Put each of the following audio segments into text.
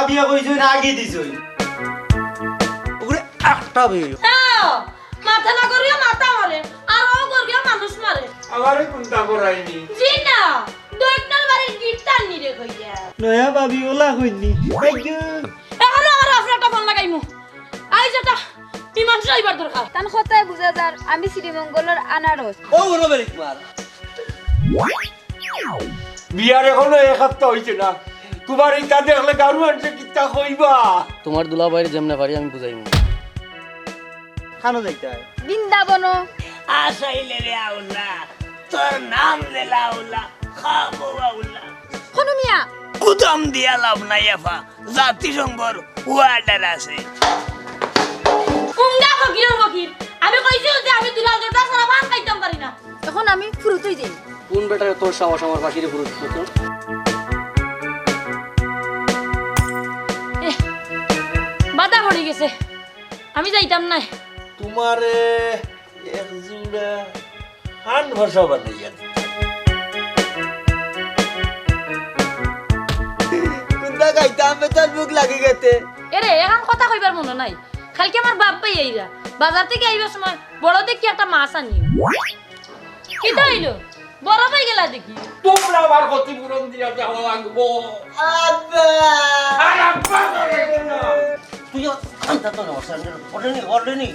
ভাবিয়া কইছই না আগে দিছই ওরে একটা বেই মাথা না করিয়া মাথা মারে আর ও করিয়া মানুষ মারে আমারে কোনটা করাইনি জি না দৈকনাল বাড়ির গিটার নিরে কইয়া নয়া ভাবি ওলা কইনি এখন আর আপনারটা ফোন লাগাইমু আই যেটা ইমান সাইবার দরকার তান কথায় বুঝা যার আমি শ্রীমঙ্গলের আনারস ও রবের কুমার বিয়ার এখনো এক সপ্তাহ হইছে না তোমার ইটা দেখলে গারু আনছে কিতা কইবা তোমার দুলাভাইয়ের যেমনে পারি আমি বুঝাইমু খানো যাইতে হয় বৃন্দাবন আসাইলে রে আউলা তোর নাম দিলা আউলা খাবো আউলা হনু মিয়া কুদম দিয়া লাভ নাই এফা জাতিসংঘর ওয়ার্ডার আছে কুঙ্গা ফকির ফকির আমি কইছি যে আমি দুলাল দরকার সারা ভাত খাইতাম পারি না এখন আমি ফুরুতই যাই কোন বেটারে তোর সাহস আমার বাকিরে পুরো তো বাধা পড়ে গেছে আমি যাইতাম না তোমারে এক জুড়া হান ভাষা বানাইয়া কুন্দা গাইতাম বেতার বুক লাগি গেতে এরে এখন কথা কইবার মনে নাই খালকে আমার বাপ ভাই আইরা বাজার থেকে আইবার সময় বড় দেখি একটা মাছ আনি কিটা হইলো বড় ভাই গেলা দেখি তোমরা আমার ক্ষতিপূরণ দিয়া যাওয়া লাগবো আব্বা আব্বা করে না তুই খান্তা তো না অলরেডি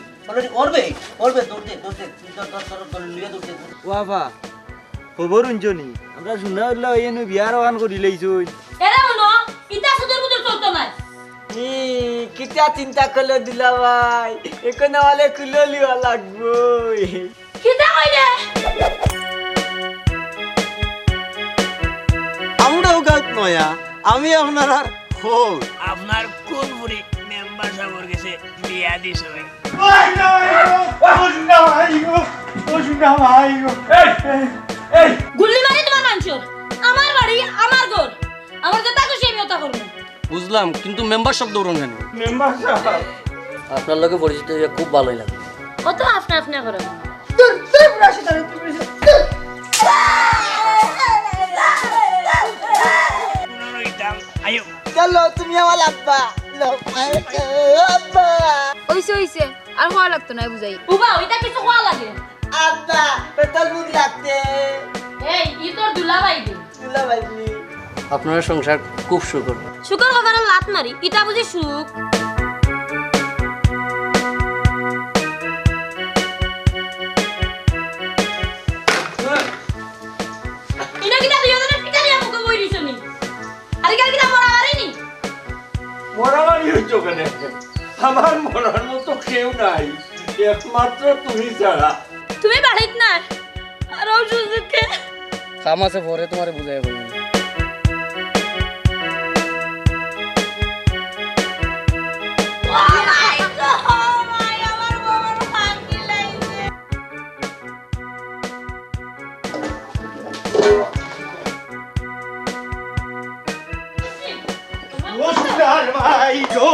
করবে দৌড়তে লিয়ে দৌড়তে ওয়াফা খবর উঞ্জনি আমরা শুনা হইলো এনে বিয়ার ওয়ান করি লইছই এরে মনো ইটা সুদের বুদের চলতো না কিতা চিন্তা করলে দিলা ভাই এখন হলে খুলে লিওয়া লাগবো কিটা কইলে আমরাও গাত নয়া আমি আপনার আর হোক আপনার কোন বুড়ি মেম্বার সাহেবের কাছে বিয়া দিছ গুল্লি মারি তোমার মানছর আমার বাড়ি আমার ঘর আমার যেটা খুশি আমি ওটা করব বুঝলাম কিন্তু মেম্বার শব্দ উড়ন কেন মেম্বার সাহেব আপনার লগে পরিচিত হয়ে খুব ভালোই লাগে কত আপনা আপনা করে পুনরইতাম আয়ো চলো তুমি আমার আব্বা আব্বা ওইছে আর হওয়া লাগতো না বুঝাই উবা ওইটা কিছু খাওয়া লাগে আব্বা পেট্রোল বুক লাগতে এই ই তোর দুলাভাই দে তুলা ভাইনি আপনার সংসার খুব সুখর শুকর কভারে লাত মারি ইটা বুঝি সুখ ইনা কিটা দিও না কিটা নিয়া মুখ বই দিছনি আরে কাল কিটা মরা মারিনি মরামারি হইছ কেন আমার মরার মতো কেউ নাই একমাত্র তুমি ছাড়া তুমি বাড়িত না আর ও সুজুকে কাম আছে পরে তোমারে বুঝাই বলবো ভাই গো